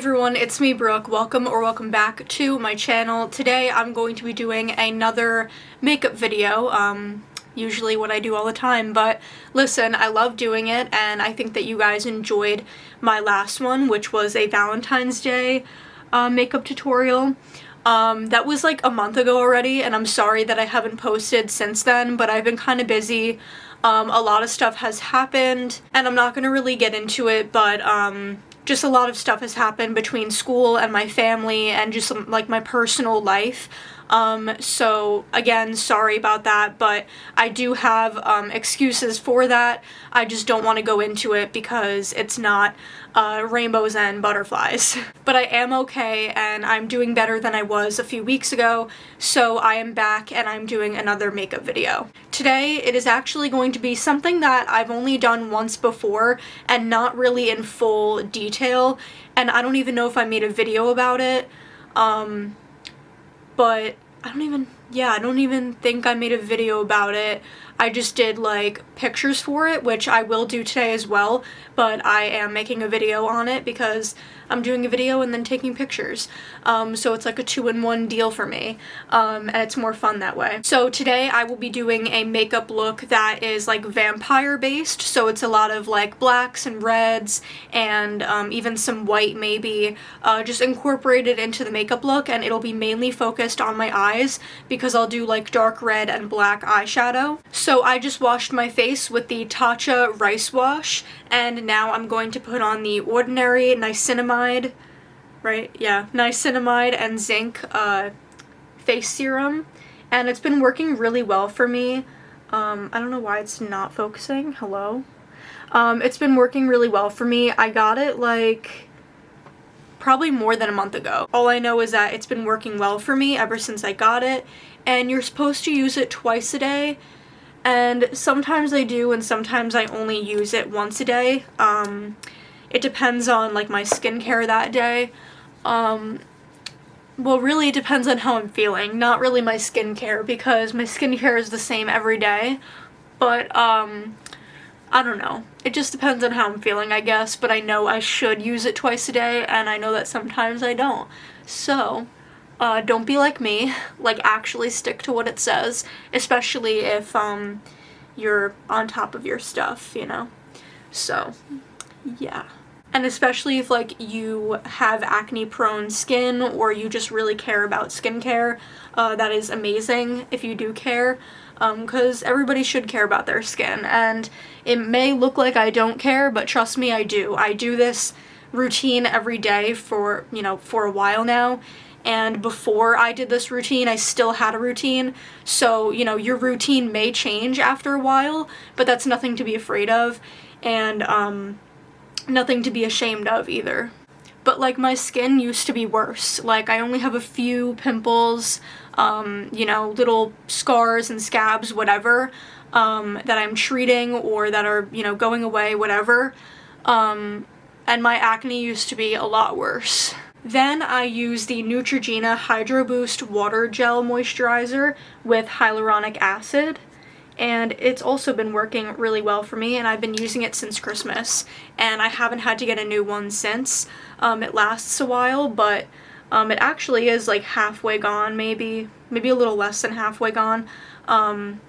everyone, it's me, Brooke. Welcome back to my channel. Today I'm going to be doing another makeup video, usually what I do all the time, but listen, I love doing it, and I think that you guys enjoyed my last one, which was a Valentine's Day makeup tutorial. That was like a month ago already, and I'm sorry that I haven't posted since then, but I've been kind of busy. A lot of stuff has happened, and I'm not gonna really get into it, but just a lot of stuff has happened between school and my family and just like my personal life. So again, sorry about that, but I do have excuses for that. I just don't want to go into it because it's not rainbows and butterflies. But I am okay, and I'm doing better than I was a few weeks ago, so I am back and I'm doing another makeup video. Today, it is actually going to be something that I've only done once before and not really in full detail, and I don't even know if I made a video about it. But I don't even think I made a video about it. I just did like pictures for it, which I will do today as well, but I am making a video on it because I'm doing a video and then taking pictures. So it's like a 2-in-1 deal for me, and it's more fun that way. So today I will be doing a makeup look that is like vampire based, so it's a lot of like blacks and reds and even some white maybe, just incorporated into the makeup look, and it'll be mainly focused on my eyes because I'll do like dark red and black eyeshadow. So I just washed my face with the Tatcha Rice Wash, and now I'm going to put on the Ordinary Niacinamide, Niacinamide and Zinc face serum, and it's been working really well for me. I don't know why it's not focusing. Hello? It's been working really well for me. I got it like probably more than a month ago. All I know is that it's been working well for me ever since I got it, and you're supposed to use it twice a day, and sometimes I do and sometimes I only use it once a day. It depends on like my skincare that day. Well, really it depends on how I'm feeling, not really my skincare, because my skincare is the same every day, but I don't know. It just depends on how I'm feeling, I guess, but I know I should use it twice a day, and I know that sometimes I don't. So, don't be like me. Like, actually stick to what it says, especially if, you're on top of your stuff, you know? So, yeah. And especially if, like, you have acne-prone skin or you just really care about skincare, that is amazing if you do care. Because everybody should care about their skin, and it may look like I don't care, but trust me, I do. I do this routine every day for a while now, and before I did this routine, I still had a routine, so, your routine may change after a while, but that's nothing to be afraid of, and, nothing to be ashamed of either. But, like, my skin used to be worse. Like, I only have a few pimples, little scars and scabs, whatever, that I'm treating or that are, going away, whatever. And my acne used to be a lot worse. Then I use the Neutrogena Hydro Boost Water Gel Moisturizer with hyaluronic acid, and it's also been working really well for me, and I've been using it since Christmas, and I haven't had to get a new one since. It lasts a while, but it actually is like halfway gone, maybe a little less than halfway gone, and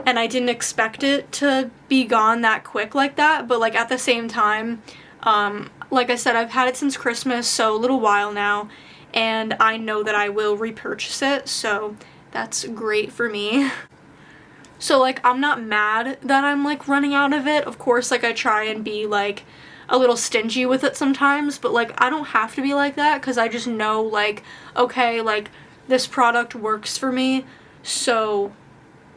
I didn't expect it to be gone that quick like that, but like at the same time, like I said, I've had it since Christmas, so a little while now, and I know that I will repurchase it, so that's great for me. So, like, I'm not mad that I'm, like, running out of it. Of course, like, I try and be, like, a little stingy with it sometimes, but, like, I don't have to be like that, because I just know, like, okay, like, this product works for me, so,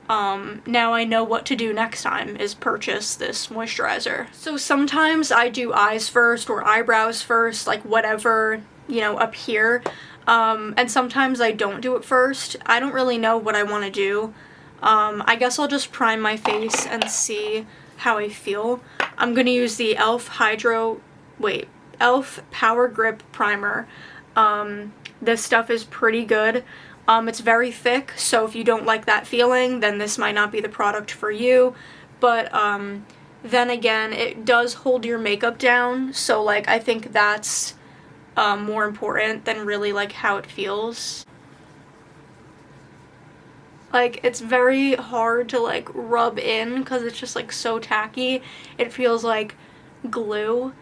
now I know what to do next time, is purchase this moisturizer. So sometimes I do eyes first, or eyebrows first, like, whatever, up here, and sometimes I don't do it first. I don't really know what I want to do. I guess I'll just prime my face and see how I feel. I'm gonna use the e.l.f. e.l.f. Power Grip Primer. This stuff is pretty good. It's very thick, so if you don't like that feeling, then this might not be the product for you. But, then again, it does hold your makeup down, so, like, I think that's more important than really like how it feels. Like, it's very hard to like rub in because it's just like so tacky. It feels like glue.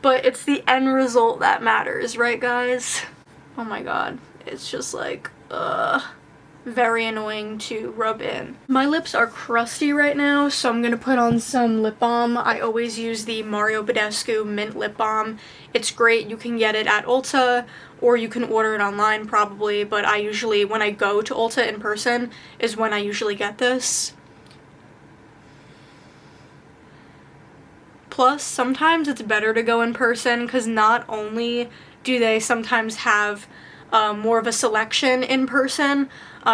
But it's the end result that matters, right guys? Oh my god, it's just like very annoying to rub in. My lips are crusty right now, so I'm gonna put on some lip balm. I always use the Mario Badescu Mint Lip Balm. It's great. You can get it at Ulta or you can order it online probably, but I usually, when I go to Ulta in person, is when I usually get this. Plus, sometimes it's better to go in person because not only do they sometimes have more of a selection in person,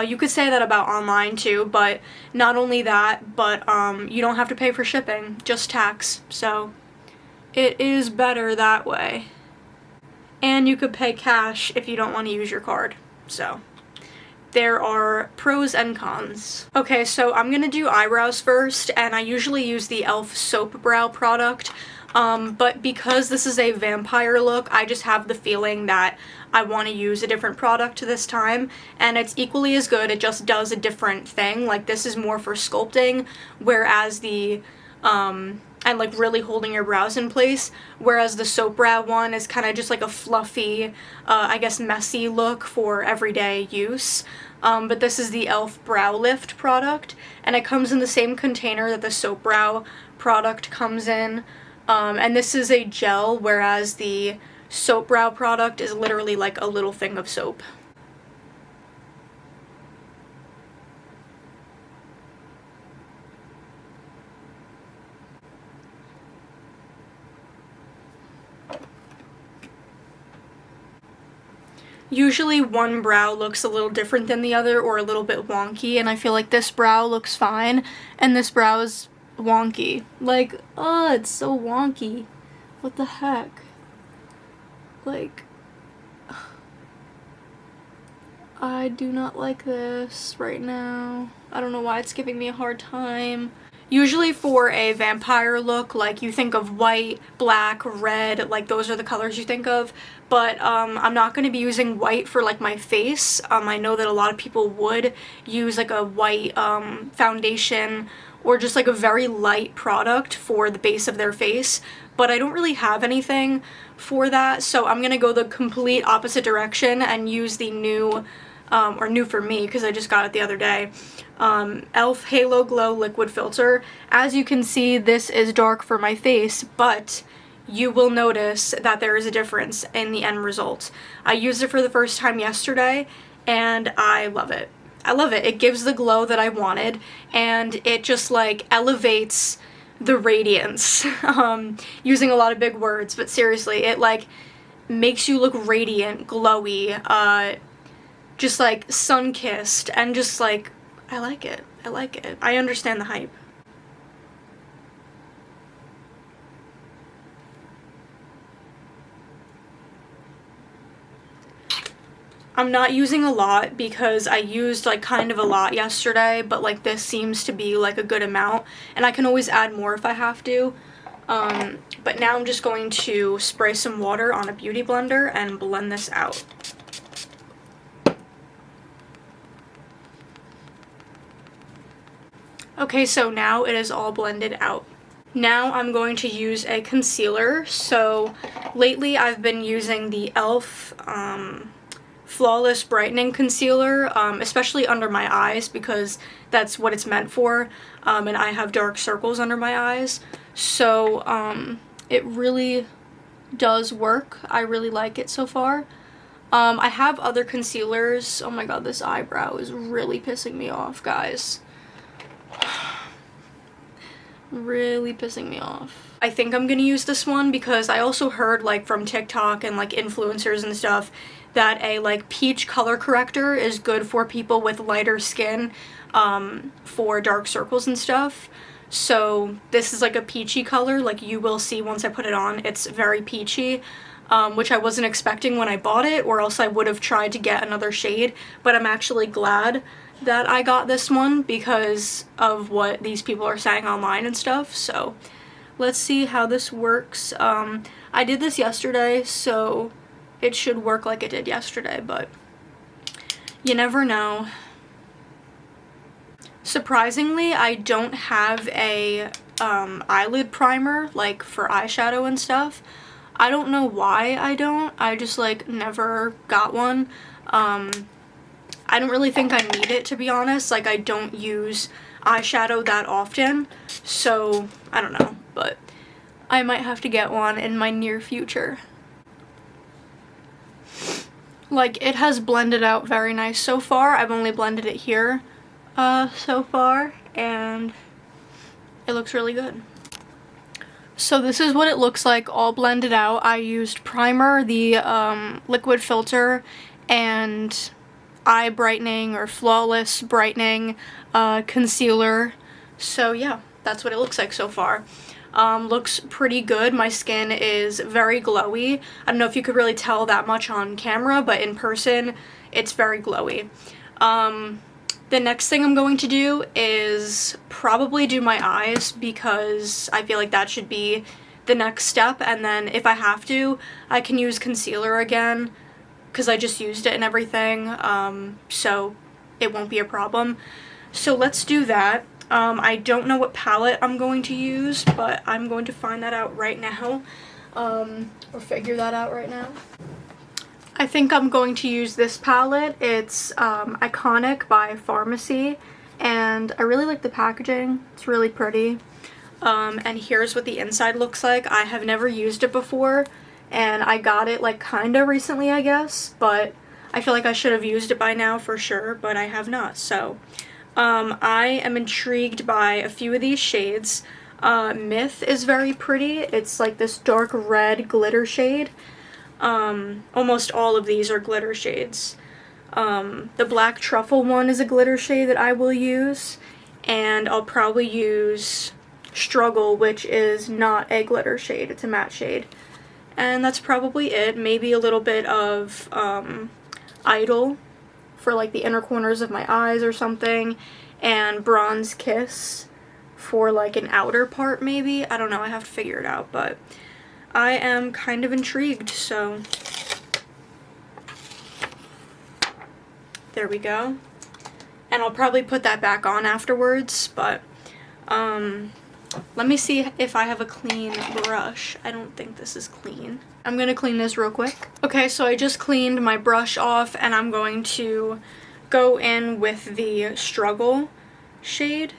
you could say that about online too, but not only that, but you don't have to pay for shipping, just tax, so it is better that way. And you could pay cash if you don't want to use your card, so there are pros and cons. Okay, so I'm gonna do eyebrows first, and I usually use the e.l.f. Soap Brow product, but because this is a vampire look, I just have the feeling that I want to use a different product this time, and it's equally as good, it just does a different thing. Like, this is more for sculpting, whereas the, and like really holding your brows in place, whereas the Soap Brow one is kind of just like a fluffy, I guess messy look for everyday use. But this is the e.l.f. Brow Lift product, and it comes in the same container that the Soap Brow product comes in, and this is a gel, whereas the Soap Brow product is literally like a little thing of soap. Usually one brow looks a little different than the other or a little bit wonky, and I feel like this brow looks fine and this brow is wonky. Like, oh, it's so wonky. What the heck? Like, I do not like this right now. I don't know why it's giving me a hard time. Usually for a vampire look, like, you think of white, black, red, like those are the colors you think of, but I'm not going to be using white for like my face. I know that a lot of people would use like a white foundation or just like a very light product for the base of their face, but I don't really have anything for that, so I'm going to go the complete opposite direction and use the new, or new for me because I just got it the other day, e.l.f. Halo Glow Liquid Filter. As you can see, this is dark for my face, but you will notice that there is a difference in the end result. I used it for the first time yesterday, and I love it. I love it. It gives the glow that I wanted, and it just like elevates the radiance. Using a lot of big words, but seriously, it like makes you look radiant, glowy, just like sun-kissed, and just like, I like it. I like it. I understand the hype. I'm not using a lot because I used like kind of a lot yesterday, but like this seems to be like a good amount, and I can always add more if I have to. But now I'm just going to spray some water on a beauty blender and blend this out. Okay, so now it is all blended out. Now I'm going to use a concealer. So lately I've been using the e.l.f. Flawless Brightening Concealer, especially under my eyes because that's what it's meant for, and I have dark circles under my eyes. So it really does work. I really like it so far. I have other concealers. Oh my god, this eyebrow is really pissing me off, guys. Really pissing me off. I think I'm gonna use this one because I also heard like from TikTok and like influencers and stuff that a like peach color corrector is good for people with lighter skin, for dark circles and stuff. So this is like a peachy color, like you will see once I put it on. It's very peachy, which I wasn't expecting when I bought it, or else I would have tried to get another shade, but I'm actually glad that I got this one because of what these people are saying online and stuff. So let's see how this works. I did this yesterday, so it should work like it did yesterday, but you never know. Surprisingly, I don't have a eyelid primer, like for eyeshadow and stuff. I don't know why I don't. I just like never got one. I don't really think I need it, to be honest. Like, I don't use eyeshadow that often, so I don't know, but I might have to get one in my near future. Like, it has blended out very nice so far. I've only blended it here so far, and it looks really good. So this is what it looks like all blended out. I used primer, the liquid filter, and eye brightening or flawless brightening concealer. So yeah, that's what it looks like so far. Looks pretty good. My skin is very glowy. I don't know if you could really tell that much on camera, but in person it's very glowy. The next thing I'm going to do is probably do my eyes, because I feel like that should be the next step, and then if I have to, I can use concealer again, because I just used it and everything, so it won't be a problem. So let's do that. I don't know what palette I'm going to use, but I'm going to find that out right now, or figure that out right now. I think I'm going to use this palette. It's Iconic by Pharmacy, and I really like the packaging. It's really pretty. And here's what the inside looks like. I have never used it before, and I got it like kinda recently, I guess, but I feel like I should have used it by now for sure, but I have not. So I am intrigued by a few of these shades. Myth is very pretty. It's like this dark red glitter shade. Almost all of these are glitter shades. The black truffle one is a glitter shade that I will use, and I'll probably use Struggle, which is not a glitter shade, it's a matte shade. And that's probably it. Maybe a little bit of Idol for like the inner corners of my eyes or something, and Bronze Kiss for like an outer part maybe. I don't know, I have to figure it out, but I am kind of intrigued, so there we go. And I'll probably put that back on afterwards, but let me see if I have a clean brush. I don't think this is clean. I'm gonna clean this real quick. Okay, so I just cleaned my brush off, and I'm going to go in with the Struggle shade.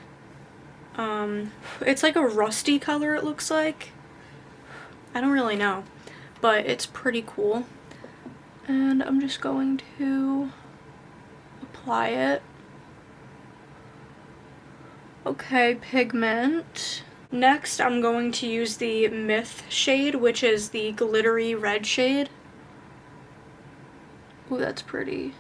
It's like a rusty color, it looks like. I don't really know, but it's pretty cool. And I'm just going to apply it. Okay, pigment. Next, I'm going to use the Myth shade, which is the glittery red shade. Ooh, that's pretty.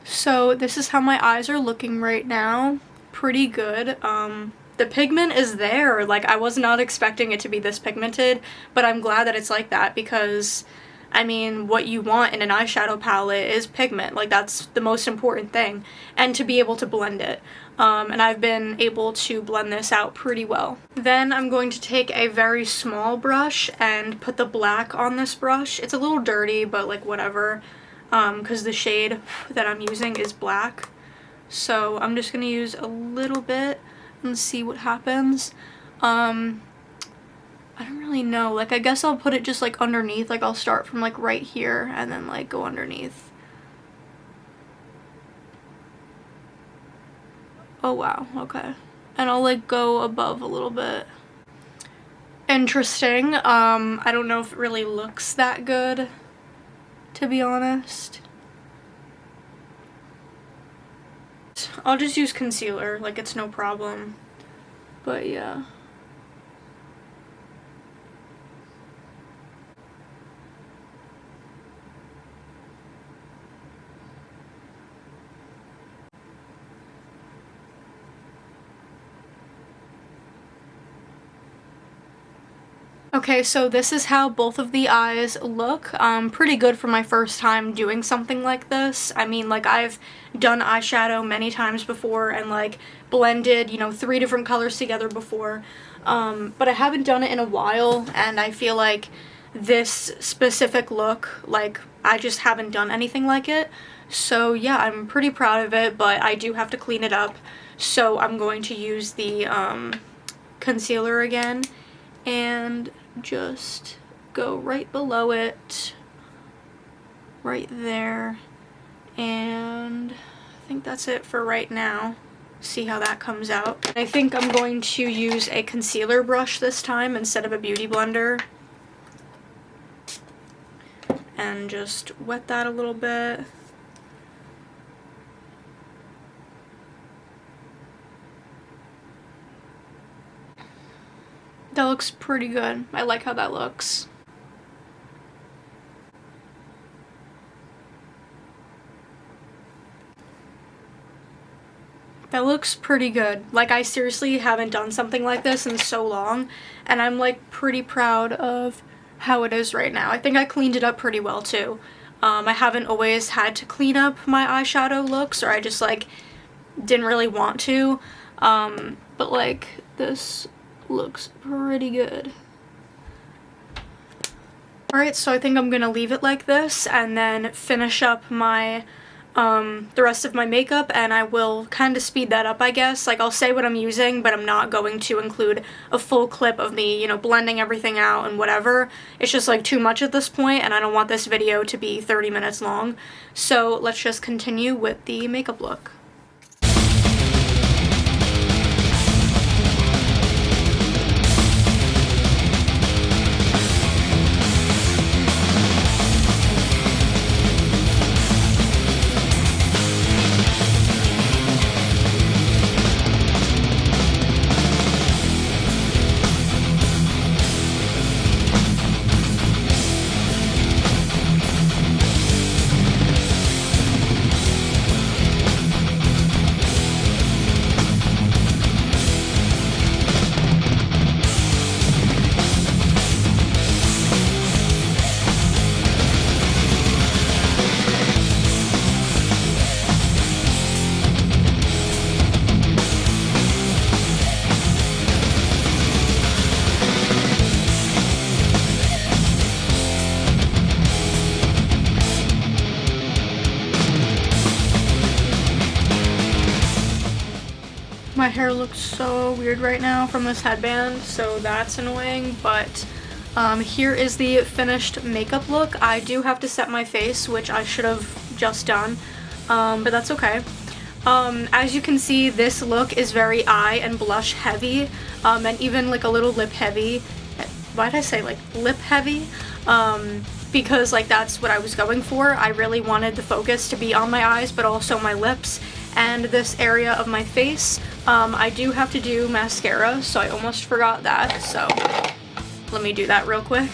So this is how my eyes are looking right now. Pretty good. The pigment is there. Like, I was not expecting it to be this pigmented, but I'm glad that it's like that, because I mean, what you want in an eyeshadow palette is pigment. Like, that's the most important thing, and to be able to blend it. And I've been able to blend this out pretty well. Then I'm going to take a very small brush and put the black on this brush. It's a little dirty, but like whatever, because the shade that I'm using is black. So I'm just gonna use a little bit and see what happens. I don't really know. Like, I guess I'll put it just like underneath. Like, I'll start from like right here and then like go underneath. Oh wow, okay. And I'll like go above a little bit. Interesting. I don't know if it really looks that good, to be honest. I'll just use concealer, like it's no problem. But yeah. Okay, so this is how both of the eyes look. Pretty good for my first time doing something like this. I mean, like, I've done eyeshadow many times before and, like, blended, you know, 3 different colors together before. But I haven't done it in a while, and I feel like this specific look, like, I just haven't done anything like it. So, yeah, I'm pretty proud of it, but I do have to clean it up. So I'm going to use the concealer again and just go right below it, right there, and I think that's it for right now. See how that comes out. I think I'm going to use a concealer brush this time instead of a beauty blender, and just wet that a little bit. That looks pretty good. I like how that looks. That looks pretty good. Like, I seriously haven't done something like this in so long, and I'm, like, pretty proud of how it is right now. I think I cleaned it up pretty well, too. I haven't always had to clean up my eyeshadow looks, or I just, like, didn't really want to. But, like, this looks pretty good. Alright, so I think I'm gonna leave it like this and then finish up my the rest of my makeup, and I will kind of speed that up, I guess. Like, I'll say what I'm using, but I'm not going to include a full clip of me, you know, blending everything out and whatever. It's just, like, too much at this point, and I don't want this video to be 30 minutes long. So let's just continue with the makeup look. My hair looks so weird right now from this headband, so that's annoying, but here is the finished makeup look. I do have to set my face, which I should have just done, but that's okay. As you can see, this look is very eye and blush heavy, and even like a little lip heavy. Why did I say like lip heavy? Because like that's what I was going for. I really wanted the focus to be on my eyes, but also my lips and this area of my face. I do have to do mascara, so I almost forgot that, so let me do that real quick.